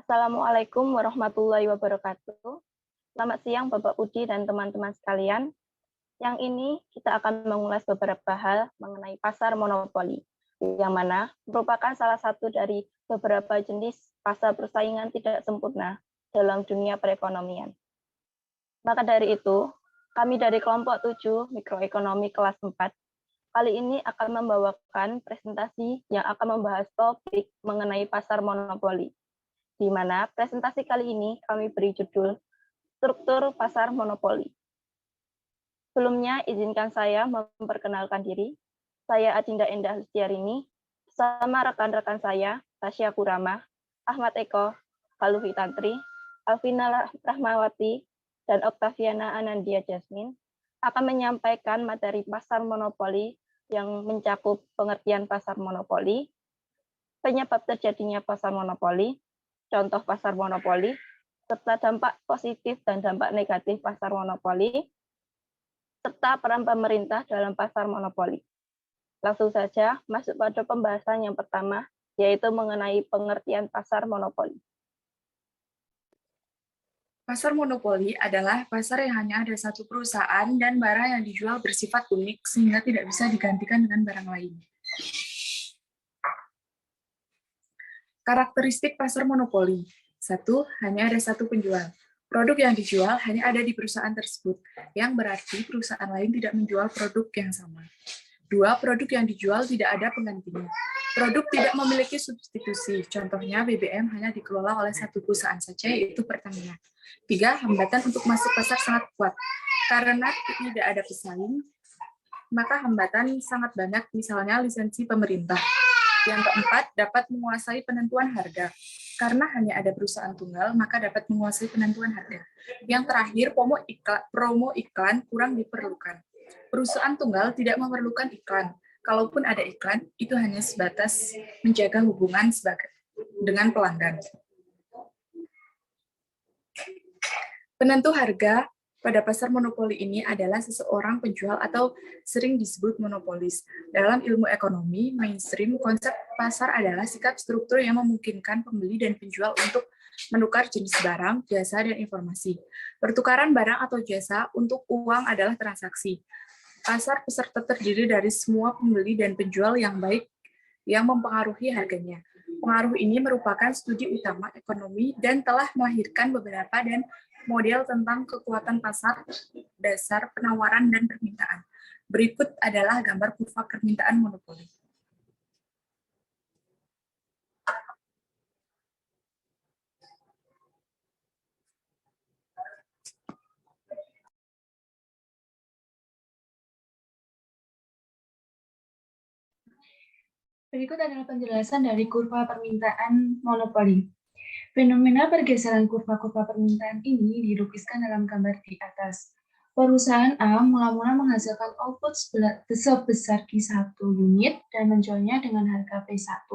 Assalamualaikum warahmatullahi wabarakatuh. Selamat siang Bapak Budi dan teman-teman sekalian. Yang ini kita akan mengulas beberapa hal mengenai pasar monopoli, yang mana merupakan salah satu dari beberapa jenis pasar persaingan tidak sempurna dalam dunia perekonomian. Maka dari itu, kami dari kelompok 7 mikroekonomi kelas 4 kali ini akan membawakan presentasi yang akan membahas topik mengenai pasar monopoli, di mana presentasi kali ini kami beri judul Struktur Pasar Monopoli. Sebelumnya, izinkan saya memperkenalkan diri. Saya Adinda Endah Lustiarini, bersama rekan-rekan saya, Tasya Kurama, Ahmad Eko, Kaluvi Tantri, Alvina Rahmawati, dan Oktaviana Anandia Jasmine, akan menyampaikan materi pasar monopoli yang mencakup pengertian pasar monopoli, penyebab terjadinya pasar monopoli, contoh pasar monopoli, serta dampak positif dan dampak negatif pasar monopoli, serta peran pemerintah dalam pasar monopoli. Langsung saja masuk pada pembahasan yang pertama, yaitu mengenai pengertian pasar monopoli. Pasar monopoli adalah pasar yang hanya ada satu perusahaan dan barang yang dijual bersifat unik sehingga tidak bisa digantikan dengan barang lain. Karakteristik pasar monopoli. 1. Hanya ada satu penjual. Produk yang dijual hanya ada di perusahaan tersebut, yang berarti perusahaan lain tidak menjual produk yang sama. 2. Produk yang dijual tidak ada penggantinya. Produk tidak memiliki substitusi, contohnya BBM hanya dikelola oleh satu perusahaan saja, yaitu Pertamina. 3. Hambatan untuk masuk pasar sangat kuat. Karena tidak ada pesaing, maka hambatan sangat banyak, misalnya lisensi pemerintah. Yang keempat, dapat menguasai penentuan harga. Karena hanya ada perusahaan tunggal, maka dapat menguasai penentuan harga. Yang terakhir, promo iklan kurang diperlukan. Perusahaan tunggal tidak memerlukan iklan. Kalaupun ada iklan, itu hanya sebatas menjaga hubungan dengan pelanggan. Penentu harga pada pasar monopoli ini adalah seseorang penjual atau sering disebut monopolis. Dalam ilmu ekonomi mainstream, konsep pasar adalah sikap struktur yang memungkinkan pembeli dan penjual untuk menukar jenis barang, jasa, dan informasi. Pertukaran barang atau jasa untuk uang adalah transaksi. Pasar peserta terdiri dari semua pembeli dan penjual yang baik yang mempengaruhi harganya. Pengaruh ini merupakan studi utama ekonomi dan telah melahirkan beberapa dan model tentang kekuatan pasar dasar penawaran dan permintaan. Berikut adalah gambar kurva permintaan monopoli. Berikut adalah penjelasan dari kurva permintaan monopoli. Fenomena pergeseran kurva-kurva permintaan ini dilukiskan dalam gambar di atas. Perusahaan A mula-mula menghasilkan output sebesar Q1 unit dan menjualnya dengan harga P1.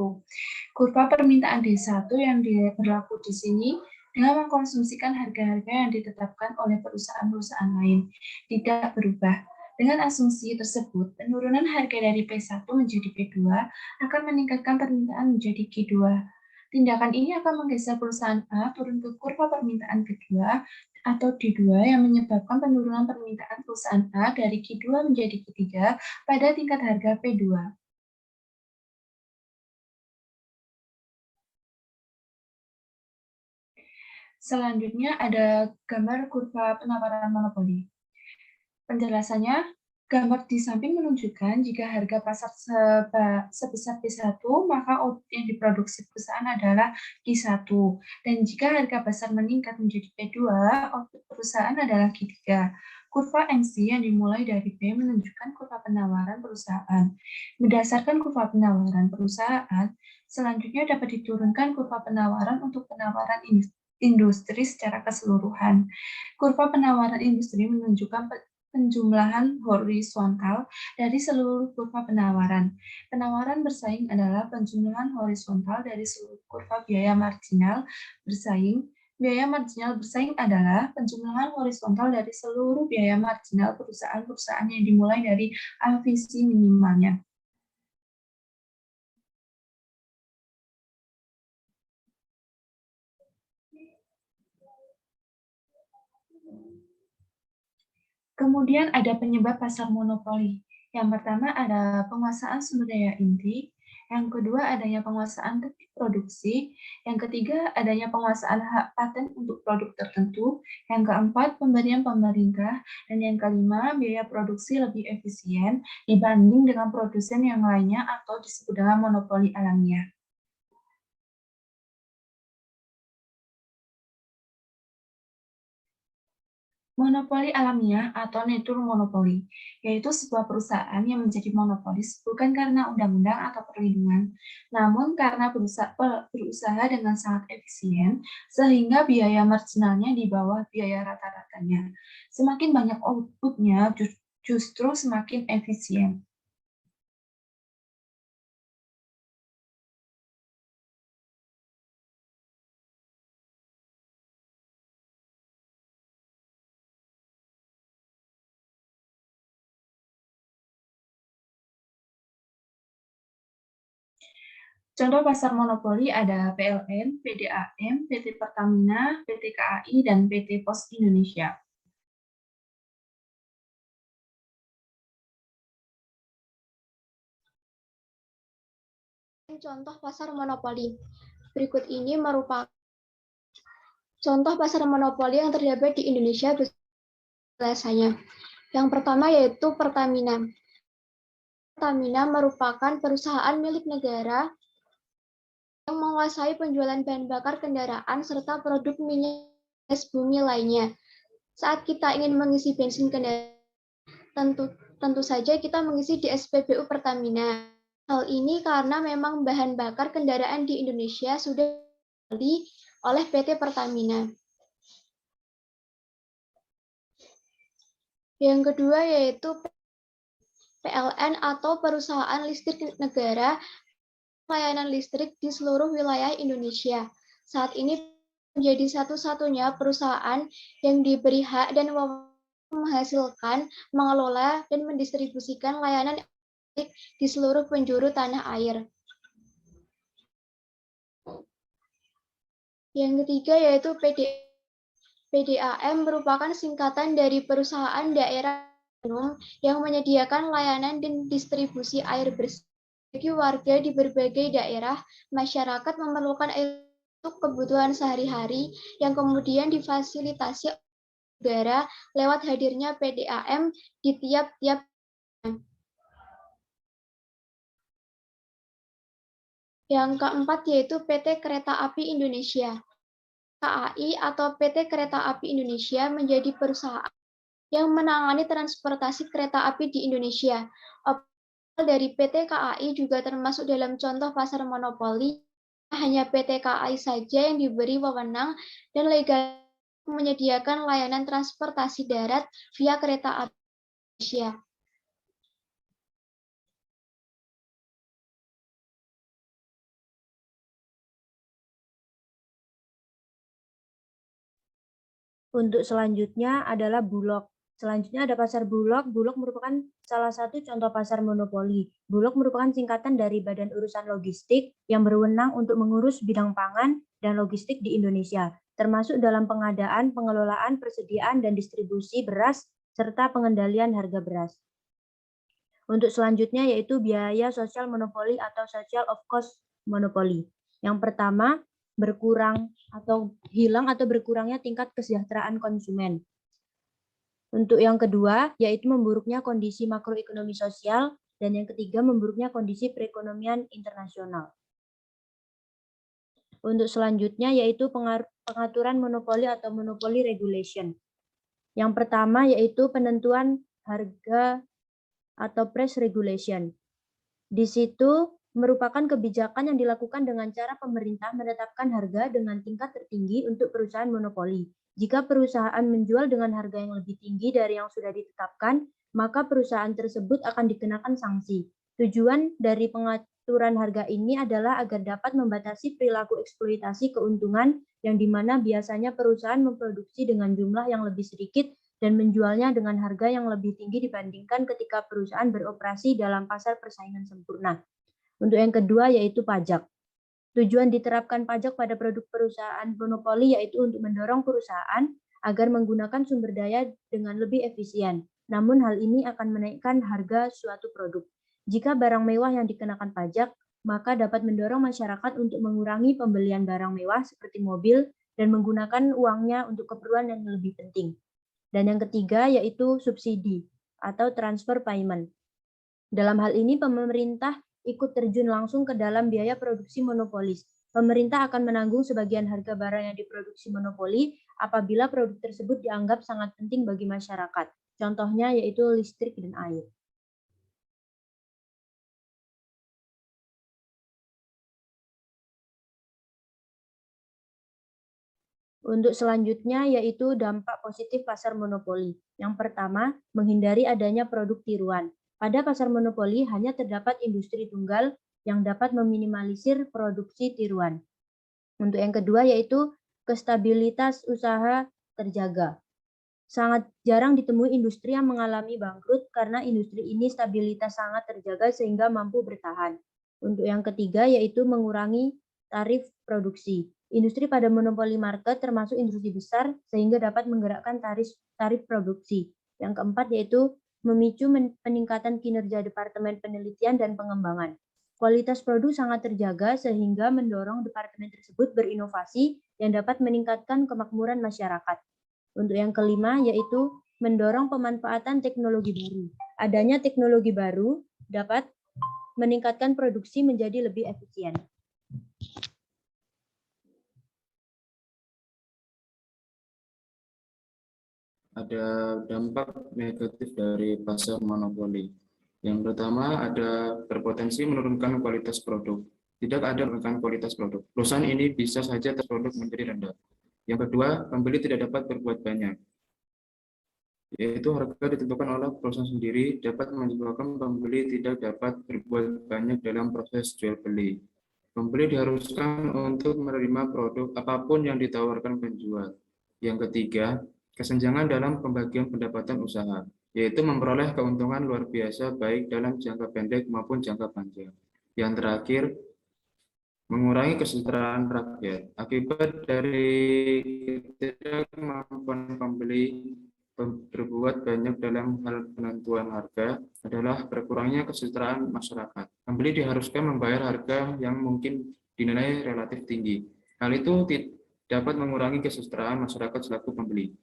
Kurva permintaan D1 yang berlaku di sini dengan mengkonsumsikan harga-harga yang ditetapkan oleh perusahaan-perusahaan lain tidak berubah. Dengan asumsi tersebut, penurunan harga dari P1 menjadi P2 akan meningkatkan permintaan menjadi Q2. Tindakan ini akan menggeser perusahaan A turun ke kurva permintaan kedua atau D2 yang menyebabkan penurunan permintaan perusahaan A dari Q2 menjadi Q3 pada tingkat harga P2. Selanjutnya ada gambar kurva penawaran monopoli. Penjelasannya, gambar di samping menunjukkan jika harga pasar sebesar P1, maka output yang diproduksi perusahaan adalah Q1. Dan jika harga pasar meningkat menjadi P2, output perusahaan adalah Q3. Kurva MC yang dimulai dari P menunjukkan kurva penawaran perusahaan. Berdasarkan kurva penawaran perusahaan, selanjutnya dapat diturunkan kurva penawaran untuk penawaran industri secara keseluruhan. Kurva penawaran industri menunjukkan penjumlahan horizontal dari seluruh kurva penawaran. Penawaran bersaing adalah penjumlahan horizontal dari seluruh kurva biaya marginal bersaing. Biaya marginal bersaing adalah penjumlahan horizontal dari seluruh biaya marginal perusahaan-perusahaan yang dimulai dari visi minimalnya. Kemudian ada penyebab pasar monopoli. Yang pertama ada penguasaan sumber daya inti, yang kedua adanya penguasaan teknik produksi, yang ketiga adanya penguasaan hak paten untuk produk tertentu, yang keempat pemberian pemerintah, dan yang kelima biaya produksi lebih efisien dibanding dengan produsen yang lainnya atau disebut dengan monopoli alamiah. Monopoli alamiah atau nature monopoli, yaitu sebuah perusahaan yang menjadi monopolis bukan karena undang-undang atau perlindungan, namun karena berusaha dengan sangat efisien, sehingga biaya marginalnya di bawah biaya rata-ratanya. Semakin banyak outputnya, justru semakin efisien. Contoh pasar monopoli ada PLN, PDAM, PT Pertamina, PT KAI, dan PT Pos Indonesia. Contoh pasar monopoli. Berikut ini merupakan contoh pasar monopoli yang terdapat di Indonesia biasanya. Yang pertama yaitu Pertamina. Pertamina merupakan perusahaan milik negara yang menguasai penjualan bahan bakar kendaraan serta produk minyak gas bumi lainnya. Saat kita ingin mengisi bensin kendaraan, tentu saja kita mengisi di SPBU Pertamina. Hal ini karena memang bahan bakar kendaraan di Indonesia sudah dibeli oleh PT Pertamina. Yang kedua yaitu PLN atau Perusahaan Listrik Negara, layanan listrik di seluruh wilayah Indonesia. Saat ini menjadi satu-satunya perusahaan yang diberi hak dan menghasilkan, mengelola, dan mendistribusikan layanan listrik di seluruh penjuru tanah air. Yang ketiga yaitu PDAM merupakan singkatan dari Perusahaan Daerah Umum yang menyediakan layanan dan distribusi air bersih bagi warga di berbagai daerah. Masyarakat memerlukan air untuk kebutuhan sehari-hari yang kemudian difasilitasi negara lewat hadirnya PDAM di tiap-tiap. Yang keempat yaitu PT Kereta Api Indonesia. KAI atau PT Kereta Api Indonesia menjadi perusahaan yang menangani transportasi kereta api di Indonesia. Operasional dari PT KAI juga termasuk dalam contoh pasar monopoli. Hanya PT KAI saja yang diberi wewenang dan legal menyediakan layanan transportasi darat via kereta api Indonesia. Untuk selanjutnya adalah Bulog. Selanjutnya ada pasar Bulog. Bulog merupakan salah satu contoh pasar monopoli. Bulog merupakan singkatan dari Badan Urusan Logistik yang berwenang untuk mengurus bidang pangan dan logistik di Indonesia, termasuk dalam pengadaan, pengelolaan, persediaan, dan distribusi beras, serta pengendalian harga beras. Untuk selanjutnya yaitu biaya sosial monopoli atau social of cost monopoli. Yang pertama, berkurang atau hilang atau berkurangnya tingkat kesejahteraan konsumen. Untuk yang kedua, yaitu memburuknya kondisi makroekonomi sosial, dan yang ketiga, memburuknya kondisi perekonomian internasional. Untuk selanjutnya, yaitu pengaturan monopoli atau monopoly regulation. Yang pertama, yaitu penentuan harga atau price regulation. Di situ merupakan kebijakan yang dilakukan dengan cara pemerintah menetapkan harga dengan tingkat tertinggi untuk perusahaan monopoli. Jika perusahaan menjual dengan harga yang lebih tinggi dari yang sudah ditetapkan, maka perusahaan tersebut akan dikenakan sanksi. Tujuan dari pengaturan harga ini adalah agar dapat membatasi perilaku eksploitasi keuntungan yang dimana biasanya perusahaan memproduksi dengan jumlah yang lebih sedikit dan menjualnya dengan harga yang lebih tinggi dibandingkan ketika perusahaan beroperasi dalam pasar persaingan sempurna. Untuk yang kedua yaitu pajak. Tujuan diterapkan pajak pada produk perusahaan monopoli yaitu untuk mendorong perusahaan agar menggunakan sumber daya dengan lebih efisien. Namun hal ini akan menaikkan harga suatu produk. Jika barang mewah yang dikenakan pajak, maka dapat mendorong masyarakat untuk mengurangi pembelian barang mewah seperti mobil dan menggunakan uangnya untuk keperluan yang lebih penting. Dan yang ketiga yaitu subsidi atau transfer payment. Dalam hal ini pemerintah ikut terjun langsung ke dalam biaya produksi monopolis. Pemerintah akan menanggung sebagian harga barang yang diproduksi monopoli apabila produk tersebut dianggap sangat penting bagi masyarakat. Contohnya yaitu listrik dan air. Untuk selanjutnya yaitu dampak positif pasar monopoli. Yang pertama, menghindari adanya produk tiruan. Pada pasar monopoli hanya terdapat industri tunggal yang dapat meminimalisir produksi tiruan. Untuk yang kedua yaitu kestabilitas usaha terjaga. Sangat jarang ditemui industri yang mengalami bangkrut karena industri ini stabilitas sangat terjaga sehingga mampu bertahan. Untuk yang ketiga yaitu mengurangi tarif produksi. Industri pada monopoli market termasuk industri besar sehingga dapat menggerakkan tarif produksi. Yang keempat yaitu memicu peningkatan kinerja Departemen Penelitian dan Pengembangan. Kualitas produk sangat terjaga sehingga mendorong departemen tersebut berinovasi yang dapat meningkatkan kemakmuran masyarakat. Untuk yang kelima yaitu mendorong pemanfaatan teknologi baru. Adanya teknologi baru dapat meningkatkan produksi menjadi lebih efisien. Ada dampak negatif dari pasar monopoli. Yang pertama ada berpotensi menurunkan kualitas produk. Tidak ada menurunkan kualitas produk. Perusahaan ini bisa saja produk menjadi rendah. Yang kedua, pembeli tidak dapat berbuat banyak. Yaitu harga ditentukan oleh perusahaan sendiri dapat menyebabkan pembeli tidak dapat berbuat banyak dalam proses jual beli. Pembeli diharuskan untuk menerima produk apapun yang ditawarkan penjual. Yang ketiga, kesenjangan dalam pembagian pendapatan usaha, yaitu memperoleh keuntungan luar biasa baik dalam jangka pendek maupun jangka panjang. Yang terakhir, mengurangi kesejahteraan rakyat. Akibat dari ketidakmampuan pembeli berbuat banyak dalam hal penentuan harga adalah berkurangnya kesejahteraan masyarakat. Pembeli diharuskan membayar harga yang mungkin dinilai relatif tinggi. Hal itu dapat mengurangi kesejahteraan masyarakat selaku pembeli.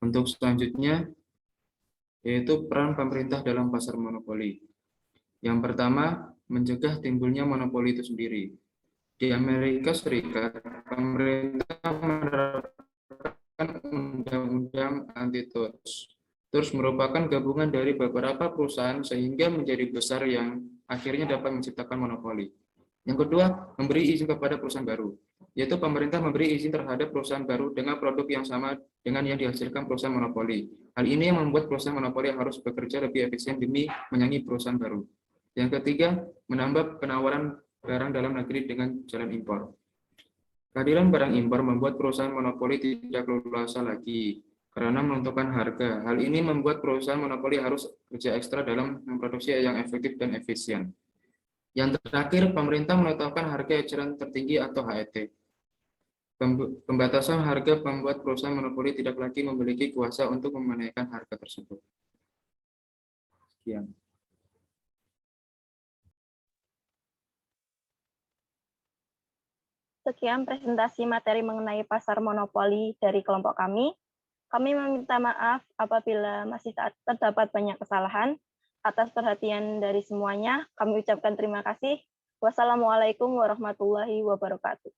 Untuk selanjutnya, yaitu peran pemerintah dalam pasar monopoli. Yang pertama, mencegah timbulnya monopoli itu sendiri. Di Amerika Serikat, pemerintah menerapkan undang-undang antitrust. Terus merupakan gabungan dari beberapa perusahaan sehingga menjadi besar yang akhirnya dapat menciptakan monopoli. Yang kedua, memberi izin kepada perusahaan baru, yaitu pemerintah memberi izin terhadap perusahaan baru dengan produk yang sama dengan yang dihasilkan perusahaan monopoli. Hal ini yang membuat perusahaan monopoli harus bekerja lebih efisien demi menyaingi perusahaan baru. Yang ketiga, menambah penawaran barang dalam negeri dengan jalan impor. Kehadiran barang impor membuat perusahaan monopoli tidak leluasa lagi karena menentukan harga. Hal ini membuat perusahaan monopoli harus kerja ekstra dalam memproduksi yang efektif dan efisien. Yang terakhir, pemerintah menetapkan harga eceran tertinggi atau HET. Pembatasan harga membuat perusahaan monopoli tidak lagi memiliki kuasa untuk menaikkan harga tersebut. Sekian. Sekian presentasi materi mengenai pasar monopoli dari kelompok kami. Kami meminta maaf apabila masih terdapat banyak kesalahan. Atas perhatian dari semuanya, kami ucapkan terima kasih. Wassalamualaikum warahmatullahi wabarakatuh.